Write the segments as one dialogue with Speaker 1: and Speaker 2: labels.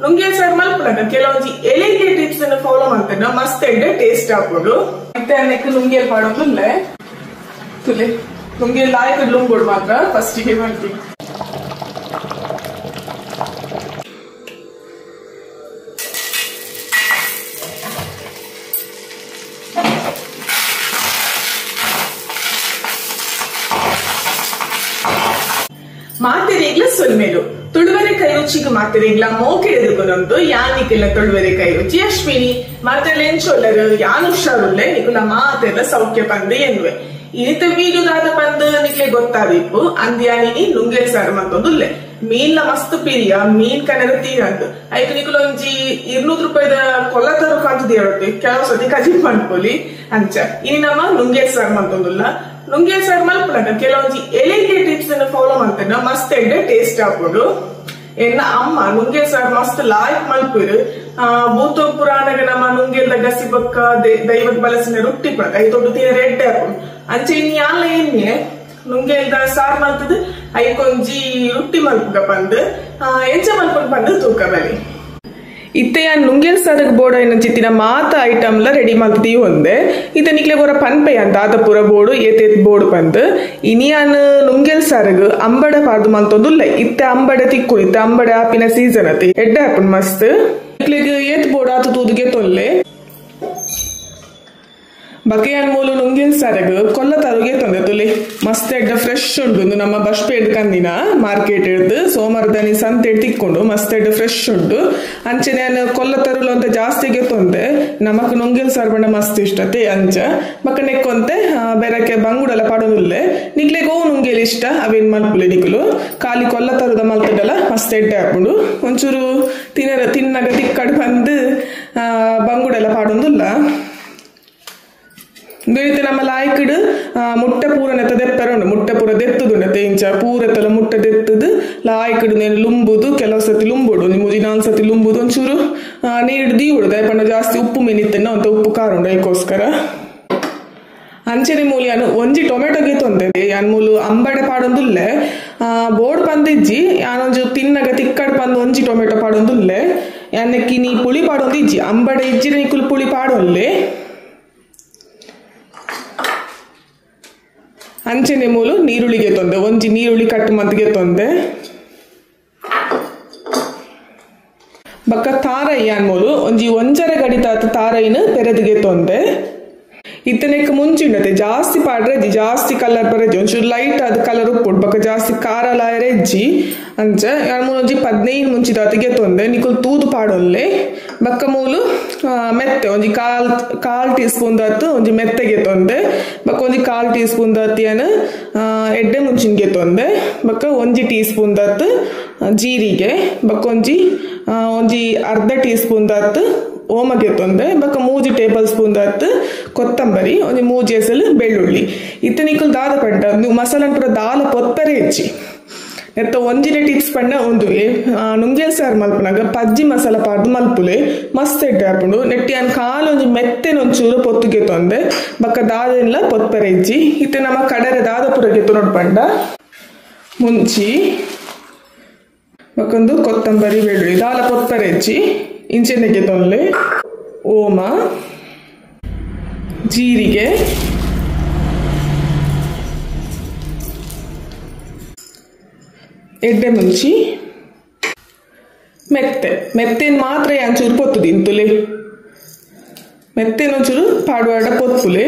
Speaker 1: ನುಂಗೆ ಸಾರು ಮಲ್ಪುನಾಗ ಕೆಲವೊಂಜಿ ಎಲೆಗೆ ಟಿಪ್ಸ್ ಅನ್ನು ಫಾಲೋ ಮಾಡ್ತೇನೆ ಮಸ್ತ್ ಎಡ್ಡೆ ಟೇಸ್ಟ್ ಹಾಕೋದು ಮತ್ತೆ ಅನ್ನಕ್ಕೆ ನುಂಗೆ ಪಾಡೋದಿಲ್ಲ ತುಲೆ ನುಂಗೆ ಲಾಯಕ ಲುಂಬೋಡು ಮಾತ್ರ ಫಸ್ಟಿಗೆ ಮಾಡ್ತೀವಿ. ಮಾತೆರೆಗ್ಲ ಸೊಲ್ಮೇಲು ತುಳುವರೆ ಕೈ ರುಚಿಗೆ ಮಾತೆರೆಗ್ಲ ಮೋಕೆ ಎದುಕೊಂಡೊಂದು ಯಾನಿಕ್ಕೆಲ್ಲ ತುಳುವರೆ ಕೈ ರುಚಿ ಅಶ್ವಿನಿ ಮಾತೆಲೆಂಚೊಲ್ಲರು ಯಾನ್ ಹುಷಾರುಲ್ಲೆ ನಿಕುಲ ಮಾತೆಲ್ಲ ಸೌಖ್ಯ ಪಂದು ಎನ್ನುವೆ ಇನಿತ ವೀಡಿಯೋದಾದ ಪಂದು ನಿಕ್ಲೆ ಗೊತ್ತಾದಿಪ್ಪು ಅಂದ್ಯಾನಿನಿ ನುಂಗೆ ಸಾರು ಮತ್ತೊಂದುಲ್ಲೆ ಮೀನ್ಲ ಮಸ್ತ್ ಪಿರಿಯ ಮೀನ್ ಕನೆದ ತೀರಂದು ಐದು ನಿಕುಲ ಒಂಜಿ 200 ರೂಪಾಯಿದ ಕೊಲ್ಲ ತರು ಕಾಂತದ ಹೇಳುತ್ತೆ ಕೆಲವು ಸತಿ ಕಜಿ ಮಾಡ್ಕೊಲಿ ಅಂಚ ಇನಿ ನಮ್ಮ ನುಂಗೆ ಸಾರು ಮತ್ತೊಂದುಲ್ಲ ನುಂಗೆ ಸಾರು ಮಲ್ಪುನಾಗ ಕೆಲವೊಂಜಿ ಎಲೆಗೆ ಟಿಪ್ಸ್ ಅನ್ನು ಫಾಲೋ ಮಾಡ್ತೇನೆ ಮಸ್ತ್ ಎಡ್ಡೆ ಟೇಸ್ಟ್ ಹಾಕೋದು ಎನ್ನ ಅಮ್ಮ ನುಂಗೆ ಸಾರು ಮಸ್ತ್ ಲಾಯ್ಕ್ ಮಲ್ಪುರು ಭೂತ ಪುರಾಣಗ ನಮ್ಮ ನುಂಗೆಲ್ದ ಗಸಿ ಬೊಕ್ಕ ದೈವದ ಬಲಸಿನ ರೊಟ್ಟಿ ಪಡ ಐದೊಂದು ತೀರ ರೆಡ್ಡೆ ಹಾಕೊಂಡು ಅಂಚೆ ಇನ್ ಯಾಲ ಎಣ್ಣೆ ನುಂಗೆಲ್ದ ಸಾರು ಮಲ್ತದ ಐಕೊಂಜಿ ರೊಟ್ಟಿ ಮಲ್ಪುಗ ಬಂದು ಎಂಚ ಮಲ್ಪುಗ ಬಂದು ತೂಕ ಬಲಿ ಇತ್ತೆಯ ನುಂಗೆಲ್ ಸಾರಗ್ ಬೋರ್ಡ್ ಐನ ಚಿತ್ತಿನ ಮಾತ ಐಟಮ್ಲ ರೆಡಿ ಮಾಡ್ತೀವಿ ಒಂದೇ ಇತ ನಿಕ್ಲೆ ಗೊರ ಪನ್ಪೆ ಅಂತ ಆತಪುರ ಬೋರ್ಡು ಏತೇತ್ ಬೋರ್ಡ್ ಬಂದು ಇನಿಯಾನ್ ನುಂಗೆಲ್ ಸಾರಗ್ ಅಂಬಡ ಪಾರ್ದು ಮಲ್ತೊಂದುಲ್ಲ ಇತ್ತೆ ಅಂಬಡ ತಿಕ್ಕು ಇತ್ತೆ ಅಂಬಡ ಆಪಿನ ಸೀಸನ್ ಅತಿ ಎಡ್ಡೆ ಹಾಪನ್ ಮಸ್ತ್ ನಿಕ್ಲೆಗ್ ಏತ್ ಬೋರ್ಡ್ ಆತ ತೂದಿಗೆ ತೊಲ್ಲೆ ಬಕೆಯನ್ ಮೂಲು ನುಂಗೆಲ್ ಸಾರಗ್ ಕೊಲ್ಲ ತರುಗೆ ತಂದೆ ತುಲಿ ಮಸ್ತ್ ಎಡ್ಡ ಫ್ರೆಶ್ ಉಂಟು ನಮ್ಮ ಬಸ್ಪೇಡ್ ಕಂದಿನ ಮಾರ್ಕೆಟ್ ಹಿಡ್ದು ಸೋಮವಾರದನಿ ಸಂತೆ ತಿಕ್ಕೊಂಡು ಮಸ್ತ್ ಎಡ್ಡ ಫ್ರೆಶ್ ಉಂಟು ಅಂಚೆ ನಾನು ಕೊಲ್ಲ ತರುಲು ಅಂತ ಜಾಸ್ತಿಗೆ ತೊಂದೆ ನಮಕ್ ನುಂಗೆಲ್ ಸಾರು ಬಣ್ಣ ಮಸ್ತ್ ಇಷ್ಟತೆ ಅಂಚ ಮಕ್ಕ ನೆಕ್ಕೊಂತೆ ಬೇರಕ್ಕೆ ಬಂಗುಡೆಲ್ಲ ಪಡೋದಿಲ್ಲೆ ನಿಕ್ಲೆ ಗೋವು ನುಂಗೆಲ್ ಇಷ್ಟ ಅವೇನ್ ಮಲ್ಪುಲೆ ನಿಕ್ಲು ಖಾಲಿ ಕೊಲ್ಲ ತರದ ಮಲ್ತದಲ್ಲ ಮಸ್ತ್ ಎಡ್ಡೆ ಹಾಕೊಂಡು ಒಂಚೂರು ತಿನ್ನಗ ತಿಕ್ಕಡ್ ಬಂದು ಬಂಗುಡೆಲ್ಲ ಪಾಡೋದಿಲ್ಲ ಬೇರೆ ನಮ್ಮ ಲಾಯ್ಕಡು ಮುಟ್ಟೆ ಪೂರ ನೆತ್ತ ದೆಪ್ಪೆರುಂಡು ಮುಟ್ಟೆ ಪೂರ ದೆತ್ತುದುಂಡೆ ಇಂಚ ಪೂರೆತ್ತಲ ಮುಟ್ಟೆ ದೆತ್ತದು ಲಾಯ್ಕಡು ನೇನು ಲುಂಬುದು ಕೆಲವು ಸತಿ ಲುಂಬುಡು ನಿಮ್ಮದು 4 ಸತಿ ಲುಂಬುದು ಒಂಚೂರು ನೀರು ದೀವುಡು ದಯಪಂಡ ಜಾಸ್ತಿ ಉಪ್ಪು ಮೆನಿತ್ತೇನೋ ಅಂತ ಉಪ್ಪು ಖಾರ ಉಂಡು ಅದಕ್ಕೋಸ್ಕರ ಅಂಚನೆ ಮೂಲಿ ಯಾನು ಒಂಜಿ ಟೊಮೆಟೊಗೆ ತೊಂದರೆ ಯಾನ್ ಮೂಲು ಅಂಬಡೆ ಪಾಡೊಂದುಲ್ಲೆ ಬೋರ್ಡ್ ಪಂದಿಜ್ಜಿ ಯಾನೊಂಜು ತಿನ್ನಗ ತಿಕ್ಕಡ್ ಪಂದು ಒಂಜಿ ಟೊಮೆಟೊ ಪಾಡೊಂದುಲ್ಲೆ ಯಾನೆಕ್ಕಿ ನೀ ಪುಳಿ ಪಾಡೊಂದಿಜ್ಜಿ ಅಂಬಡೆ ಇಜ್ಜಿನ ನಿಕುಲು ಪುಳಿ ಪಾಡೊಲ್ಲೆ ಅಂಚನೆ ಮೂಲು ನೀರುಳ್ಳಿಗೆ ತೊಂದೆ ಒಂಜಿ ನೀರುಳ್ಳಿ ಕಟ್ ಮಂತಿಗೆ ತೊಂದೆ ಬಕ್ಕ ತಾರಯ್ಯಾನ್ ಮೂಲು ಒಂಜಿ ಒಂಜರೆ ಗಡಿತಾತ ತಾರೈನ ಪೆರದಿಗೆ ತೊಂದೆ ಇತ್ತನೆಕ್ ಮುಂಚಿಂಡತೆ ಜಾಸ್ತಿ ಪಾಡ್ರೆ ಜಾಸ್ತಿ ಕಲರ್ ಬರಜ್ಜಿ ಒಂಚೂರು ಲೈಟ್ ಆದ ಕಲರ್ ಉಪ್ಪುಡು ಬಕ್ಕ ಜಾಸ್ತಿ ಖಾರ ಲಾಯರೆ ಇಜ್ಜಿ ಅಂಚ ಒಂಜಿ 15 ಮುಂಚಿದಾತಿಗೆ ತೊಂದೆ ನಿಕುಲ್ ತೂದು ಪಾಡೊಲ್ಲೆ ಬಕ್ಕ ಮೂಲು ಮೆತ್ತೆ ಒಂಜಿ ಕಾಲ್ ಟೀ ಸ್ಪೂನ್ ದಾತು ಒಂಜಿ ಮೆತ್ತೆಗೆ ತೊಂದೆ ಬಕ್ಕ ಒಂಜಿ 1/4 ಟೀ ಸ್ಪೂನ್ ದಾತಿಯನ್ ಎಡ್ಡೆ ಮುಂಚಿನ್ಗೆ ತೊಂದೆ ಬಕ್ಕ ಒಂಜಿ ಟೀ ಸ್ಪೂನ್ ದಾತು ಜೀರಿಗೆ ಬಕ್ಕ ಒಂಜಿ ಅರ್ಧ ಟೀ ಸ್ಪೂನ್ ದಾತು ಓಮಗೆ ತೊಂದೆ ಬಕ್ಕ 3 ಟೇಬಲ್ ಸ್ಪೂನ್ ದಾತು ಕೊತ್ತಂಬರಿ ಒಂಜಿ 3 ಎಸಲು ಬೆಳ್ಳುಳ್ಳಿ ಇತ್ತ ನಿಕುಲ್ ದಾದ ಪಂಡ ನೀವು ಮಸಾಲ ಪೂರ ದಾಲ ಪೊತ್ತರೆ ಹೆಚ್ಚಿ ನೆತ್ತ ಒಂಜಿನ ಟಿಪ್ಸ್ ಪಂಡ ಒಂದುವೆ ನುಂಗೆಲ್ ಸಾರು ಮಲ್ಪನಾಗ ಪಜ್ಜಿ ಮಸಾಲ ಪಾರ್ದು ಮಲ್ಪುಲೆ ಮಸ್ತ್ ಎಡ್ಡೆ ಹಾಪುಂಡು ನೆಟ್ಟಿ ಅನ್ ಕಾಲು ಒಂಜಿ ಮೆತ್ತೆನೊಂಚೂರು ಪೊತ್ತುಗೆ ತೊಂದೆ ಬಕ್ಕ ದಾದೆಲ್ಲ ಪೊತ್ತರೆ ಹೆಚ್ಚಿ ಇತ್ತೆ ನಮ್ಮ ಕಡರೆ ದಾದ ಪುರಗೆ ತೊನೊಡ್ ಪಂಡ ಮುಂಚಿ ಬಕ್ಕೊಂದು ಕೊತ್ತಂಬರಿ ಬೆಳ್ಳುಳ್ಳಿ ದಾಲ ಪೊತ್ತರೆ ಹೆಚ್ಚಿ ಇಂಚೆನೆಗೆ ತೊಲ್ಲೆ ಓಮ ಜೀರಿಗೆ ಎಡ್ಡೆ ಮುಂಚಿ ಮೆತ್ತೇನು ಮಾತ್ರ ಒಂಚೂರು ಪೊತ್ತುದು ಇಂತುಲೆ ಮೆತ್ತೇನೊಂಚೂರು ಪಾಡುವಾಡ ಪೊತ್ತುಲೆ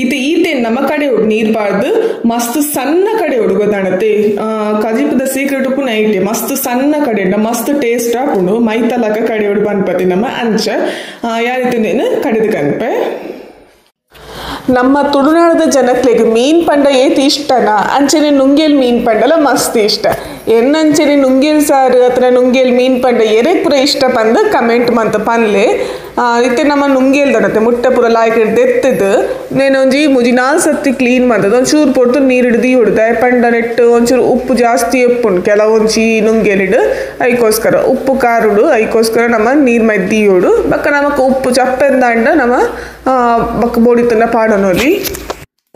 Speaker 1: ಇದು ಈತೇನು ನಮ್ಮ ಕಡೆ ನೀರು ಪಾಡ್ದು ಮಸ್ತ್ ಸಣ್ಣ ಕಡೆ ಗೊತ್ತಾಣತ್ತೆ ಕಜಿಪದ ಸೀಕ್ರೆಟ್ ಉಪ್ಪು ನೈಟೆ ಮಸ್ತ್ ಸಣ್ಣ ಕಡೆ ಮಸ್ತ್ ಟೇಸ್ಟ್ ಹಾಕೊಂಡು ಮೈತಲಕ ಕಡೆ ಹೊಡು ಪನ್ಪತಿ ನಮ್ಮ ಅಂಚ ಯಾರಿತು ನೀನು ಕಡೆದು ಕನ್ಪೆ ನಮ್ಮ ತುಳುನಾಡದ ಜನಕ್ಲೆಗ್ ಮೀನ್ ಪಂಡ ಏತ್ ಇಷ್ಟನಾ ಅಂಚನೆ ನುಂಗೆಲ್ ಮೀನ್ ಪಂಡಲ ಮಸ್ತ್ ಇಷ್ಟ ಎನ್ನಂಚನೆ ನುಂಗೆಲ್ ಸಾರು ಅಥವಾ ನುಂಗೆಲ್ ಮೀನ್ ಪಂಡ ಎರೆಕ್ ಪುರ ಇಷ್ಟ ಪಂದು ಕಮೆಂಟ್ ಮಂತ ಪನ್ಲೆ ಇತ್ತೆ ನಮ್ಮ ನುಂಗೆಲ್ ದನತೆ ಮುಟ್ಟೆ ಪುರ ಲಾಯ್ಕ್ ಎತ್ತದು ನೇನೊಂಜಿ 4 ಸತಿ ಕ್ಲೀನ್ ಮಾಡ್ತದೆ ಒಂಚೂರು ಪೊಡ್ತು ನೀರು ಹಿಡ್ದು ಹೊಡ್ದು ಪಂಡ ನೆಟ್ಟು ಒಂಚೂರು ಉಪ್ಪು ಜಾಸ್ತಿ ಎಪ್ಪುಂಡು ಕೆಲವೊಂಜಿ ನುಂಗೆಲಿಡು ಅದಕ್ಕೋಸ್ಕರ ಉಪ್ಪು ಕಾರುಡು ಅದಕ್ಕೋಸ್ಕರ ನಮ್ಮ ನೀರು ಮದ್ದಿ ಹೊಡು ಬಕ್ಕ ನಮಕ್ ಉಪ್ಪು ಚಪ್ಪೆಂದಾಂಡ ನಮ್ಮ ಬಕ್ಕ ಬೋಡಿತನ ಪಾಡನೋಲಿ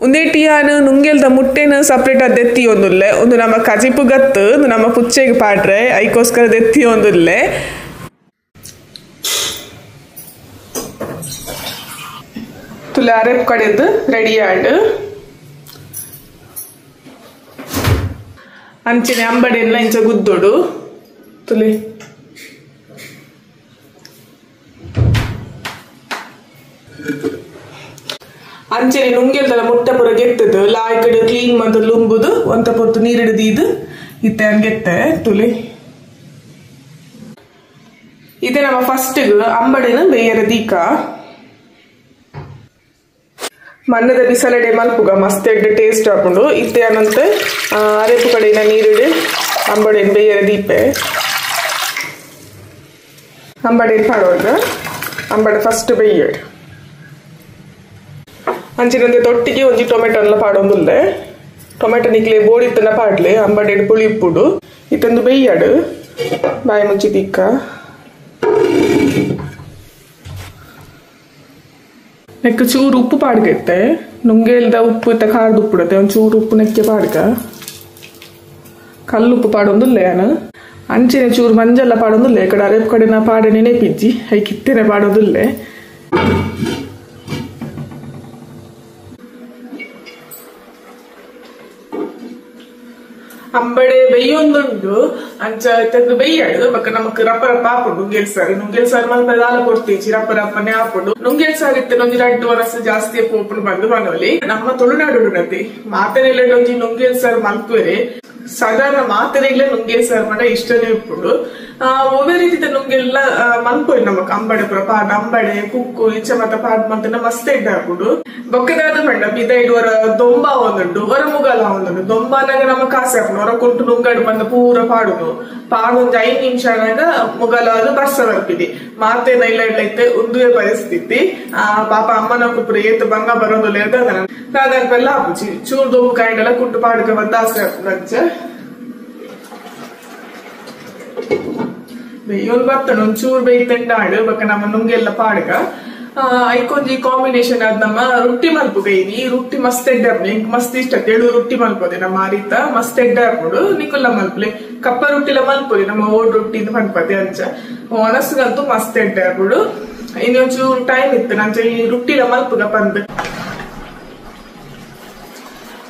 Speaker 1: ಉಂದೇಟಿಯಾನು ನುಂಗೆಲ್ದ ಮುಟ್ಟೆನು ಸಪ್ರೇಟ್ ಅದು ಎತ್ತಿ ಒಂದುಲ್ಲೆ ಒಂದು ನಮ್ಮ ಕಜಿಪು ಗತ್ತು ಒಂದು ನಮ್ಮ ಪುಚ್ಚೆಗೆ ಪಾಡ್ರೆ ಐಕೋಸ್ಕರ ಎತ್ತಿ ಒಂದುಲ್ಲೆ ತುಲೆ ಅರೆಪ್ ಕಡೆದು ರೆಡಿ ಆಡು ಅಂಚಿನ ಅಂಬಡೆಲ್ಲ ಇಂಚ ಗುದ್ದೋಡು ತುಲೆ ಅಂಚನೆ ನುಂಗೆಲ್ದಲ್ಲ ಮುಟ್ಟ ಪುರ ಗೆತ್ತದು ಲಾಯ್ ಕಡೆ ಕ್ಲೀನ್ ಮಂತ ಲುಂಬುದು ಒಂತ ಪೊತ್ತು ನೀರಿಡಿದು ಇತ್ತೆ ಗೆತ್ತೆ ತುಲಿ ಇದೆ ನಮ್ಮ ಫಸ್ಟ್ ಅಂಬಡಿನ ಬೇಯರ ದೀಕ ಮಣ್ಣದ ಬಿಸಲಡೆ ಮಲ್ಪುಗ ಮಸ್ತ್ ಎಡ್ಡೆ ಟೇಸ್ಟ್ ಹಾಕೊಂಡು ಇತ್ತೆ ಅನಂತೆ ಅರೆಪು ಕಡೆನ ನೀರಿಡಿ ಅಂಬಡಿನ ಬೇಯರ ದೀಪೆ ಅಂಬಡಿನ ಪಾಡೋಗ ಅಂಬಡ ಫಸ್ಟ್ ಬೇಯಡ್ ಅಂಚಿನಂತೆ ತೊಟ್ಟಿಗೆ ಒಂಜಿ ಟೊಮೆಟೊ ಎಲ್ಲ ಪಾಡೊಂದುಲ್ಲೆ ಟೊಮೆಟೊ ನಿಕ್ಲೆ ಬೋಡಿತ್ತನ ಪಾಡ್ಲೆ ಅಂಬಡೆಡ್ ಪುಳಿ ಇಪ್ಪುಡು ಇತ್ತೊಂದು ಬೇಯ್ಯಾಡು ಬಾಯಿ ಮುಚ್ಚಿ ತಿಕ್ಕ ನೆಕ್ ಚೂರು ಉಪ್ಪು ಪಾಡ್ಗೆತ್ತೆ ನುಂಗೆಲ್ದ ಉಪ್ಪು ಇತ್ತ ಖಾರದ ಉಪ್ಪು ಇಡತ್ತೆ ಒಂದು ಚೂರು ಉಪ್ಪು ನೆಕ್ಕೆ ಪಾಡ್ಕ ಕಲ್ಲುಪ್ಪು ಪಾಡೊಂದುಲ್ಲೆ ನಾನು ಅಂಚಿನ ಚೂರು ಮಂಜೆಲ್ಲ ಪಾಡೊಂದುಲ್ಲೆ ಈ ಕಡೆ ಅರೆಪ್ ಕಡೆ ನಾ ಪಾಡೆ ನೆನೆಪಿಜ್ಜಿ ಐ ಕಿತ್ತೆನೆ ಪಾಡೋದುಲ್ಲೆ ಅಂಬಡೆ ಬೆಯ್ಯೊಂದುಂಡು ಅಂಚ ಇತ್ತಂದು ಬೆಯ್ಯಾಡು ಬಕ್ಕ ನಮಕ್ ರಪ್ಪ ರಪ್ಪ ಹಾಕೊಂಡು ನುಂಗೆಲ್ ಸಾರು ಮಲ್ಪ ದಾಲ ಕೊಡ್ತೀವಿ ರಪ್ಪ ರಪ್ಪನೆ ಹಾಕೊಂಡು ನುಂಗೆಲ್ ಸಾರು ಇತ್ತೆ ಒಂಜಿ 2 ವರಸ ಜಾಸ್ತಿ ಪೋಪುಡು ಬಂದು ಮನೋಲಿ ನಮ್ಮ ತುಳುನಾಡು ನತಿ ಮಾತನೆಲ್ಲ ಒಂಜಿ ನುಂಗೆಲ್ ಸಾರು ಮಲ್ಪುವೆ ಸಾಧಾರಣ ಮಾತನೆಗ್ಲೇ ನುಂಗೆಲ್ ಸಾರು ಮಾಡ ಇಷ್ಟನೇ ಇಪ್ಪುಡು ಒವ್ವೇ ರೀತಿ ನುಂಗೆಲ್ಲ ಮಲ್ಪೋಯ್ ನಮಕ್ ಅಂಬಡೆ ಪುರ ಪಾಡ್ ಅಂಬಡೆ ಕುಕ್ಕು ಇಚ್ಚ ಮತ್ತ ಪಾಡ್ ಮಂತನ ಮಸ್ತ್ ಎಡ್ಡೆ ಹಾಕುಡು ಬೊಕ್ಕದಾದ ಪಂಡ ಬಿದ ಇಡುವರ ದೊಂಬ ಒಂದುಂಡು ಹೊರ ಮುಗಲ ಒಂದುಂಡು ದೊಂಬನಾಗ ನಮ್ಮ ಕಾಸೆ ಹಾಕೊಂಡು ಹೊರ ಕೊಟ್ಟು ನುಂಗಡು ಬಂದ ಪೂರ ಪಾಡುದು ಪಾಡೊಂದು 5 ನಿಮಿಷನಾಗ ಮುಗಲ ಅದು ಬರ್ಸ ಬರ್ಪಿದಿ ಮಾತೇನ ಇಲ್ಲ ಇಲ್ಲೈತೆ ಉಂದುವೆ ಪರಿಸ್ಥಿತಿ ಪಾಪ ಅಮ್ಮನ ಕುಪ್ಪುರ ಏತ್ ಬಂಗ ಬರೋದಿಲ್ಲ ಇರ್ತದ ದಾದನ್ಪೆಲ್ಲ ಹಾಪುಚಿ ಚೂರ್ ದೊಂಬು ಕಾಯಿಂಡೆಲ್ಲ ಕುಟ್ಟು ಪಾಡ್ಕ ಬಂದ ಆಸೆ ಹಾಕೊಂಡು ಅಂಚ ಬೇಯೋನ್ ಬರ್ತಾನ ಒಂಚೂರು ಬೇಯ್ತಂಡಾಡು ಬಕ್ಕ ನಮ್ಮ ನುಂಗೆಲ್ಲ ಪಾಡ್ಕ ಐಕೊಂಜಿ ಕಾಂಬಿನೇಷನ್ ಆದ್ ನಮ್ಮ ರೊಟ್ಟಿ ಮಲ್ಪು ಬೇಯ್ನಿ ರೊಟ್ಟಿ ಮಸ್ತ್ ಎಡ್ಡೆ ಹಾಪು ಇಂಕ್ ಮಸ್ತ್ ಇಷ್ಟ ತೆಳು ರೊಟ್ಟಿ ಮಲ್ಪೋದೆ ನಮ್ಮ ಆರಿತ ಮಸ್ತ್ ಎಡ್ಡೆ ಹಾಕೊಂಡು ನಿಕುಲ್ಲ ಮಲ್ಪಲೆ ಕಪ್ಪ ರೊಟ್ಟಿಲ ಮಲ್ಪೋದೆ ನಮ್ಮ ಓಡ್ ರೊಟ್ಟಿ ಮಲ್ಪದೆ ಅಂಚ ಒಣಸ್ಗಂತೂ ಮಸ್ತ್ ಎಡ್ಡೆ ಹಾಕೊಂಡು ಇನ್ನೊಂಚೂರು ಟೈಮ್ ಇತ್ತು ನಂಚ ಈ ರೊಟ್ಟಿಲ ಮಲ್ಪುಗ ಬಂದ್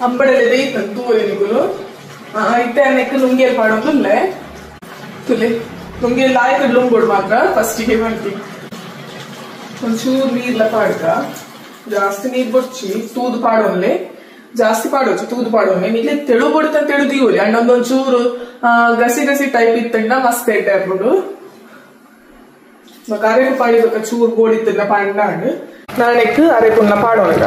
Speaker 1: ಅಂಬಡೆಲೆ ಬೇಯ್ತ ತೂರೆ ನಿಗುಲು ಇತ್ತೆ ಅನ್ನಕ್ಕೆ ನುಂಗೆಲ್ ಪಾಡೋದಿಲ್ಲೆ ತುಲೆ ನುಂಗೆಲ್ ಲಾಯ್ ಕಡೆ ಲುಂಬೋಡು ಮಾತ್ರ ಫಸ್ಟಿಗೆ ಮಾಡ್ತೀವಿ ಒಂಚೂರು ನೀರ್ಲ ಪಾಡ್ಕ ಜಾಸ್ತಿ ನೀರ್ ಬೊಡ್ಚಿ ತೂದು ಪಾಡೋನ್ಲೆ ಜಾಸ್ತಿ ಪಾಡೋಚಿ ತೂದು ಪಾಡೋನ್ಲೆ ನೀಲೆ ತೆಳು ಬೊಡ್ತ ತೆಳು ದೀವಲಿ ಅಂಡೊಂದೊಂಚೂರು ಗಸಿ ಗಸಿ ಟೈಪ್ ಇತ್ತಂಡ ಮಸ್ತ್ ಎಡ್ಡೆ ಹಾಕೊಂಡು ಅರೆಕು ಪಾಡಿಬೇಕ ಚೂರು ಬೋಡಿತ್ತನ್ನ ಪಾಂಡಾಂಡ್ ನಾಳೆಕ್ ಅರೆಕುನ್ನ ಪಾಡೋನಗ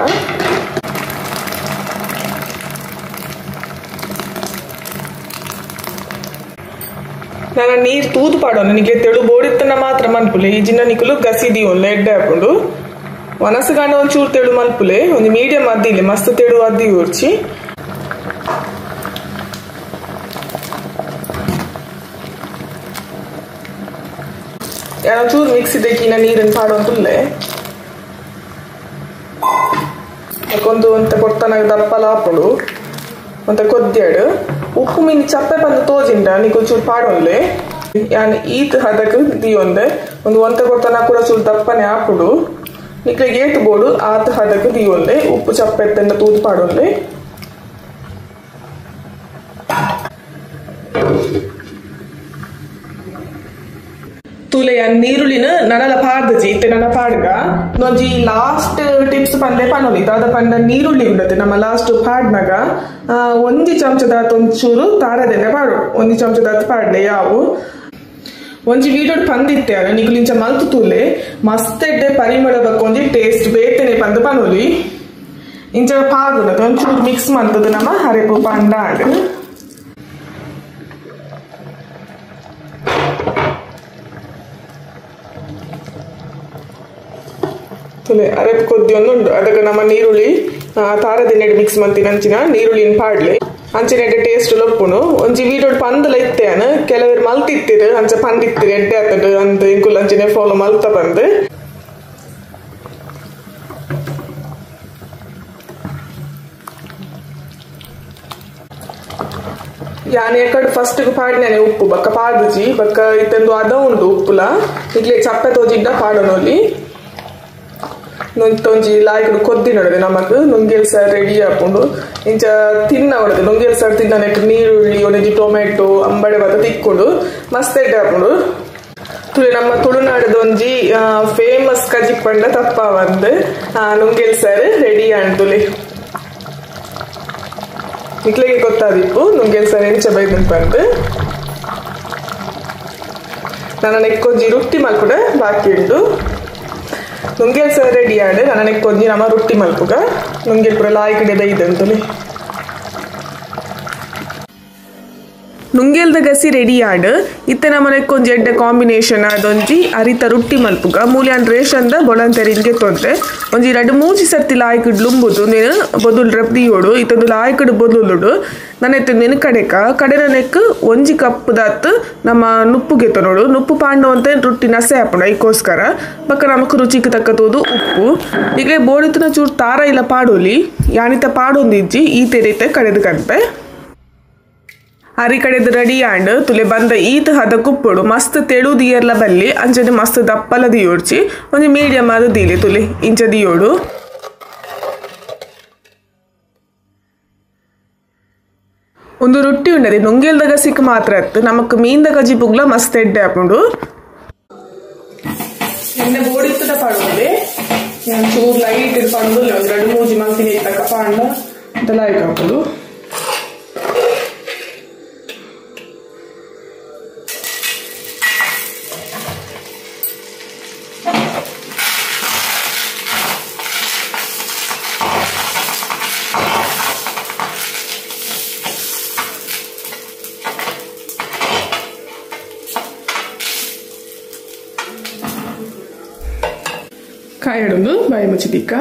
Speaker 1: ನಾನು ನೀರ್ ತೂದು ಪಾಡೋಣ ನಿಗೆ ತೆಳು ಬೋಡಿತ್ತನ ಮಾತ್ರ ಮಲ್ಪುಲೆ ಈ ಜಿನ್ನ ನಿಕುಲು ಗಸಿ ದೀವೊನ್ಲೆ ಎಡ್ಡೆ ಹಾಕೊಂಡು ಒನಸಗಾಂಡ ಒಂಚೂರು ತೆಳು ಮಲ್ಪುಲೆ ಒಂದು ಮೀಡಿಯಂ ಅದ್ದಿಲೆ ಮಸ್ತ್ ತೆಳು ಅದ್ದಿ ಊರ್ಚಿ ಚೂರು ಮಿಕ್ಸಿ ತೆಗಿನ ನೀರನ್ನು ಪಾಡೋಂತುಲ್ಲೆ ಒಂದು ಅಂತ ಕೊಡ್ತಾನಾಗ ದಪ್ಪಲ ಹಾಪಡು ಅಂತ ಕೊದ್ದ್ಯಾಡು ಉಪ್ಪು ಮೀನು ಚಪ್ಪೆ ಬಂದು ತೋಜಿಂಡ ನೀಕು ಚೂರು ಪಾಡೋನ್ಲೆ ಯಾನ್ ಈತ್ ಹದಕ್ ದೀಯೊಂದೆ ಒಂದು ಒಂತ ಕೊಡ್ತಾನ ಕೂಡ ಚೂರು ದಪ್ಪನೆ ಹಾಪುಡು ನಿಕ್ಲೆ ಗೇಟ್ ಬೋಡು ಆತ ಹದಕ್ ದೀಯೊಂದೆ ಉಪ್ಪು ಚಪ್ಪೆ ಎತ್ತಂಡ ತೂದು ಪಾಡೋನ್ಲೆ ತುಲೆಯ ನೀರುಳಿನ ನನಲ ಪಾಡ್ದಜಿ ಇತ್ತೆ ನನ್ನ ಪಾಡ್ಗ ನೊಂಜಿ ಲಾಸ್ಟ್ ಟಿಪ್ಸ್ ಪಂದೆ ಪನೋಲಿ ದಾದ ಪಂಡ ನೀರುಳ್ಳಿ ಉಂಡತೆ ನಮ್ಮ ಲಾಸ್ಟ್ ಪಾಡ್ನಾಗ ಒಂಜಿ ಚಮಚದಾತ ಒಂಚೂರು ತಾರದೆನೆ ಪಾಡು ಒಂಜಿ ಚಮಚದಾತ ಪಾಡ್ಲೆ ಯಾವು ಒಂಜಿ ವೀಡಿಯೋ ಪಂದಿತ್ತೆ ಅಲ್ಲ ನಿಗುಲು ಇಂಚ ಮಲ್ತು ತೂಲೆ ಮಸ್ತ್ ಎಡ್ಡೆ ಪರಿಮಳ ಬಕ್ಕೊಂಜಿ ಟೇಸ್ಟ್ ಬೇತೆನೆ ಪಂದು ಪನೋಲಿ ಇಂಚ ಪಾಡುನದು ಒಂಚೂರು ಮಿಕ್ಸ್ ಮಂತದು ನಮ್ಮ ಹರೆಪು ಪಂಡ ಆಡು ಅರೆಪ್ ಕೊದ್ದಿ ಒಂದುಂಡು ಅದಕ್ಕೆ ನಮ್ಮ ನೀರುಳ್ಳಿ ತಾರದಿನೆಡೆ ಮಿಕ್ಸ್ ಮಂತಿನ ಅಂಚಿನ ನೀರುಳ್ಳಿನ ಪಾಡ್ಲೆ ಅಂಚಿನೆಡೆ ಟೇಸ್ಟ್ ಲೊಪ್ಪುನು ಒಂಜಿ ವೀಡಿಯೋ ಪಂದಲ ಇತ್ತೇನ ಕೆಲವರು ಮಲ್ತಿತ್ತಿರು ಅಂಚ ಪಂದಿತ್ತಿರು ಎಡ್ಡೆ ಆತಡು ಅಂದ್ ಇಂಕುಲ್ ಅಂಚಿನೆ ಫಾಲೋ ಮಲ್ತ ಬಂದು ಯಾನ್ ಯಾಕಡೆ ಫಸ್ಟ್ ಪಾಡಿನಾನೆ ಉಪ್ಪು ಬಕ್ಕ ಪಾಡುಜಿ ಬಕ್ಕ ಇತ್ತಂದು ಅದ ಉಂಡು ಉಪ್ಪುಲ ಇಗ್ಲೆ ಚಪ್ಪೆ ತೋಜಿಡ್ಡ ಪಾಡೋನೋಲಿ ನೊಂಜಿ ಲಾಯ್ಕಡು ಕೊದ್ದಿ ನೋಡಿದೆ ನಮಕ್ ನುಂಗೇಲ್ ಸಾರ್ ರೆಡಿ ಹಾಕೊಂಡು ಇಂಚ ತಿನ್ನ ಹೊಡೆದು ನುಂಗೇಲ್ ಸಾರ್ ತಿನ್ನ ನೆಟ್ಟು ನೀರುಳ್ಳಿ ಒಂದೊಂಜಿ ಟೊಮೆಟೊ ಅಂಬಡೆ ಬತ್ತ ತಿಕ್ಕೊಂಡು ಮಸ್ತ್ ಎಡ್ಡೆ ಹಾಕೊಂಡು ತುಳಿ ನಮ್ಮ ತುಳುನಾಡದ ಒಂಜಿ ಫೇಮಸ್ ಕಜಿ ಪಂಡ ತಪ್ಪ ಬಂದು ನುಂಗೇಲ್ ಸಾರ್ ರೆಡಿ ಆಂಡುಲಿ ಇಕ್ಲೆಗೆ ಗೊತ್ತಾದಿಪ್ಪು ನುಂಗೇಲ್ ಸಾರ್ ಎಂಚ ಬೈದನ್ ಬಂದು ನನ್ನ ನೆಕ್ಕೊಂಜಿ ರೊಟ್ಟಿ ಮಲ್ಪುಡ ಬಾಕಿ ಉಂಡು ನುಂಗೇಲ್ ಸಾರ್ ರೆಡಿ ಆಡು ನನ್ನ ನೆಕ್ಕೊಂಜಿ ನಮ್ಮ ರೊಟ್ಟಿ ಮಲ್ಪುಗ ನುಂಗೇಲ್ ಪುರ ಲಾಯ್ಕಡೆ ಬೈದಂತುಲಿ ನುಂಗೇಲ್ದ ಗಸಿ ರೆಡಿ ಆಡು ಇತ್ತೆ ನಮ್ಮನೆ ಕೊಂಚ ಎಡ್ಡೆ ಕಾಂಬಿನೇಷನ್ ಅದೊಂಜಿ ಅರಿತ ರೊಟ್ಟಿ ಮಲ್ಪುಗ ಮೂಲ್ಯಾನ್ ರೇಷನ್ದ ಬೊಳಂತೆರಿಗೆ ತೊಂದ್ರೆ ಒಂಜಿ 2-3 ಸರ್ತಿ ಲಾಯ್ಕಡ್ ಲುಂಬುದು ನೀನು ಬೊದುಲ್ ರಬ್ದಿಯೋಡು ಇತ್ತೊಂದು ಲಾಯ್ಕಡ್ ಬೊದುಲುಡು ನನ್ನೆತ್ತು ನಿನ್ನ ಕಡೆನ ನೆಕ್ ಒಂಜಿ ಕಪ್ ದಾತ್ ನಮ್ಮ ನುಪ್ಪುಗೆ ತೊನೋಡು ನುಪ್ಪು ಪಾಂಡು ಅಂತ ರೊಟ್ಟಿ ನಸೆ ಹಾಪುಂಡು ಐಕೋಸ್ಕರ ಬಕ್ಕ ನಮಕ್ ರುಚಿಗೆ ತಕ್ಕತೋದು ಉಪ್ಪು ಈಗಲೇ ಬೋಡಿತನ ಚೂರು ತಾರ ಇಲ್ಲ ಪಾಡೋಲಿ ಯಾನಿತ ಪಾಡೊಂದಿಜ್ಜಿ ಈ ತೆರೀತೆ ಕಡೆದು ಕನ್ಪೆ ಅರಿ ಕಡೆದು ರೆಡಿ ಆಂಡ್ ತುಲೆ ಬಂದ ಈತ್ ಹದ ಕುಪ್ಪುಡು ಮಸ್ತ್ ತೆಳು ದಿಯರ್ಲ ಬಲ್ಲಿ ಅಂಚನೆ ಮಸ್ತ್ ದಪ್ಪಲ ದಿಯೋಡ್ಚಿ ಒಂಜಿ ಮೀಡಿಯಮ್ ಆದ ದೀಲಿ ತುಲೆ ಇಂಚ ದಿಯೋಡು ಒಂದು ರೊಟ್ಟಿ ಉಂಡದೆ ನುಂಗೇಲ್ದ ಗಸಿಕ್ ಮಾತ್ರ ಅತ್ತು ನಮಕ್ ಮೀನ್ದ ಗಜಿ ಪುಗ್ಲ ಮಸ್ತ್ ಎಡ್ಡೆ ಹಾಕೊಂಡು ಎಣ್ಣೆ ಬೋಡಿತ್ತದ ಪಾಡೋದೆ ಚೂರು ಲೈಟ್ ಪಂಡು 2-3 ಮಂತಿನ ಇತ್ತಕ ಪಾಂಡ ಅಂತ ಲೈಕ್ ಹಾಕೋದು ಕಾಯಿಡೊಂದು ಬಾಯಿ ಮುಚ್ಚಿ ತಿಕ್ಕ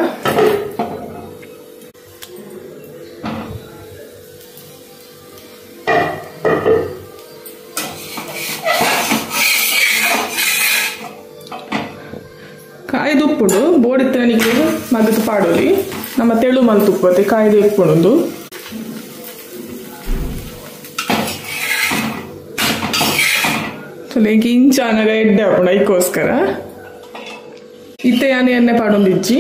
Speaker 1: ಕಾಯ್ದು ಉಪ್ಪುಡು ಬೋಡಿತ್ತನಿಗೆ ಮದ್ದು ಪಾಡೋಲಿ ನಮ್ಮ ತೆಳು ಮಲ್ತು ಉಪ್ಪತ್ತೆ ಕಾಯ್ದು ಉಪ್ಪುಡು ಇಂಚಾನಾಗ ಎಡ್ಡೆ ಹಾಕೊಂಡು ಐಕೋಸ್ಕರ ಇತ್ತೆ ಯಾನೆ ಎಣ್ಣೆ ಪಾಡೊಂದಿಜ್ಜಿ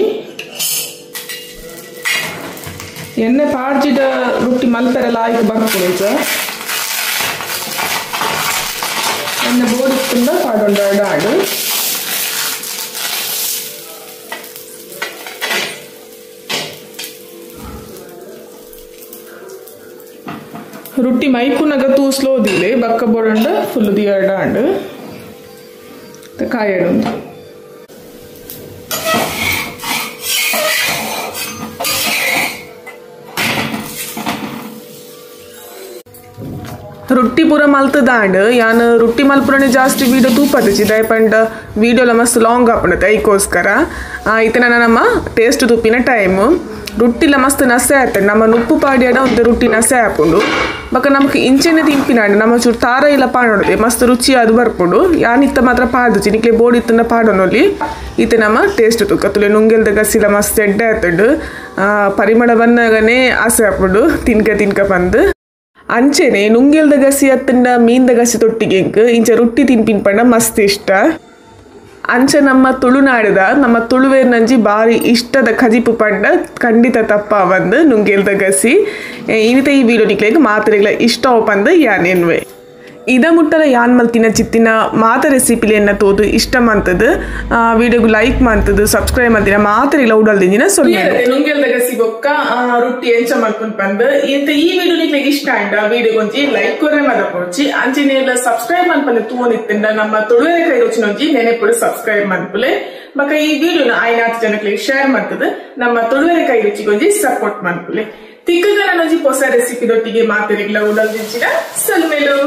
Speaker 1: ಎಣ್ಣೆ ಪಾಡ್ಜಿದ ರೊಟ್ಟಿ ಮಲ್ಪೆರೆಲ್ಲ ಆಯ್ತು ಬರ್ಕೊಂಡು ಎಣ್ಣೆ ಬೋಡಿತ್ತುಂಡ ಪಾಡೊಂಡ ಆಡು ರೊಟ್ಟಿ ಮೈಪುನಗ ತೂಸ್ಲೋದಿಲೆ ಬಕ್ಕ ಬೋಡಂಡ ಫುಲ್ ದಿಯರ್ಡ ಆಂಡು ಕಾಯಡುಂದು ರೊಟ್ಟಿ ಪೂರ ಮಲ್ತದಾಂಡ್ ಯಾನ್ ರೊಟ್ಟಿ ಮಲ್ಪುರನೆ ಜಾಸ್ತಿ ವೀಡಿಯೋ ತೂಪತ್ತಿಚ್ಚಿ ದಯಪಂಡ ವೀಡಿಯೋಲ ಮಸ್ತ್ ಲಾಂಗ್ ಆಪಣತೆ ಐಕೋಸ್ಕರ ಇತನ ನಮ್ಮ ಟೇಸ್ಟ್ ತುಪ್ಪಿನ ಟೈಮ್ ರೊಟ್ಟಿಲ ಮಸ್ತ್ ನಸೆ ಆಯ್ತದೆ ನಮ್ಮ ನುಪ್ಪು ಪಾಡಿಯಾಡ ಒಂದು ರೊಟ್ಟಿ ನಸೆ ಹಾಕೊಂಡು ಬಕ್ಕ ನಮಗೆ ಇಂಚೆನೆ ತಿಂಪಿನಾಂಡ್ ನಮ್ಮ ಚೂರು ತಾರ ಇಲ್ಲ ಪಾಡೋದೆ ಮಸ್ತ್ ರುಚಿ ಅದು ಬರ್ಪುಂಡು ಯಾನಿತ್ತ ಮಾತ್ರ ಪಾಡ್ದು ನಿಕ್ಲೆ ಬೋಡಿ ಇತ್ತನ ಪಾಡೋನೊಲಿ ಈತೆ ನಮ್ಮ ಟೇಸ್ಟ್ ತುಕ್ಕ ತುಲೆ ನುಂಗೆಲ್ದ ಗಸಿಲ ಮಸ್ತ್ ಎಡ್ಡೆ ಆಯ್ತಡು ಪರಿಮಳ ಬನ್ನಗನೆ ಆಸೆ ಹಾಕೊಂಡು ತಿನ್ಕ ಬಂದು ಅಂಚೆನೆ ನುಂಗೇಲ್ದ ಗಸಿ ಅತ್ತಂಡ ಮೀನ್ದ ಗಸಿ ತೊಟ್ಟಿಗೆ ಇಂಚ ರೊಟ್ಟಿ ತಿನ್ಪಿನ್ ಪಂಡ ಮಸ್ತ್ ಇಷ್ಟ ಅಂಚ ನಮ್ಮ ತುಳುನಾಡದ ನಮ್ಮ ತುಳುವೇರ್ನಂಜಿ ಬಾರಿ ಇಷ್ಟದ ಖಜಿಪು ಪಂಡ ಖಂಡಿತ ತಪ್ಪ ಬಂದು ನುಂಗೇಲ್ದ ಗಸಿ ಇನಿತ ಈ ವಿಡಿಯೋ ನಿಕ್ಲೆಗ್ ಮಾತ್ರೆಗ್ಲ ಇಷ್ಟ ಪಂದು ಯಾನೆನ್ವೆ ಇದ ಮುಟ್ಟಲ ಯಾನ್ ಮಲ್ತಿನ ಚಿತ್ತಿನ ಮಾತ ರೆಸಿಪಿಲಿ ಎನ್ನ ತೋದು ಇಷ್ಟ ಮಂತದು ವಿಡಿಯೋಗು ಲೈಕ್ ಮಂತದು ಸಬ್ಸ್ಕ್ರೈಬ್ ಮಂತಿನ ಮಾತ್ರೆಗ್ಲ ಉಡಲ್ದಿಂಜಿನ ಸೊಲ್ಲೆ ನುಂಗೇಲ್ದ ಗಸಿ ಬೊಕ್ಕ ರೊಟ್ಟಿ ಎಂಚ ಮಲ್ಪುನ್ ಪಂದು ಇಂತ ಈ ವಿಡಿಯೋ ನಿಕ್ಲೆಗ್ ಇಷ್ಟ ಆಂಡ ವಿಡಿಯೋ ಗೊಂಜಿ ಲೈಕ್ ಕೊರೆ ಮದ ಪೊಡ್ಚಿ ಅಂಚಿನೆಲ್ಲ ಸಬ್ಸ್ಕ್ರೈಬ್ ಮನ್ಪನೆ ತೂನಿತ್ತಿಂದ ನಮ್ಮ ತುಳುವೆರೆ ಕೈ ರುಚಿನೊಂಜಿ ನೆನೆಪುಡು ಸಬ್ಸ್ಕ್ರೈಬ್ ಮನ್ಪುಲೆ ಬಕ ಈ ವಿಡಿಯೋನ 5-4 ಜನಕ್ಕೆ ಶೇರ್ ಮಾಡ್ತದೆ ನಮ್ಮ ತುಳುವೆರೆ ಕೈ ರುಚಿಗೊಂಜಿ ಸಪೋರ್ಟ್ ಮನ್ಪುಲೆ ತಿಕ್ಕಗ ನನ್ನೊಂಜಿ ಹೊಸ ರೆಸಿಪಿ ದೊಟ್ಟಿಗೆ ಮಾತ್ರೆಗ್ಲ ಉಡಲ್ದಿಂಚಿನ ಸೊಲ್ಮೆಲು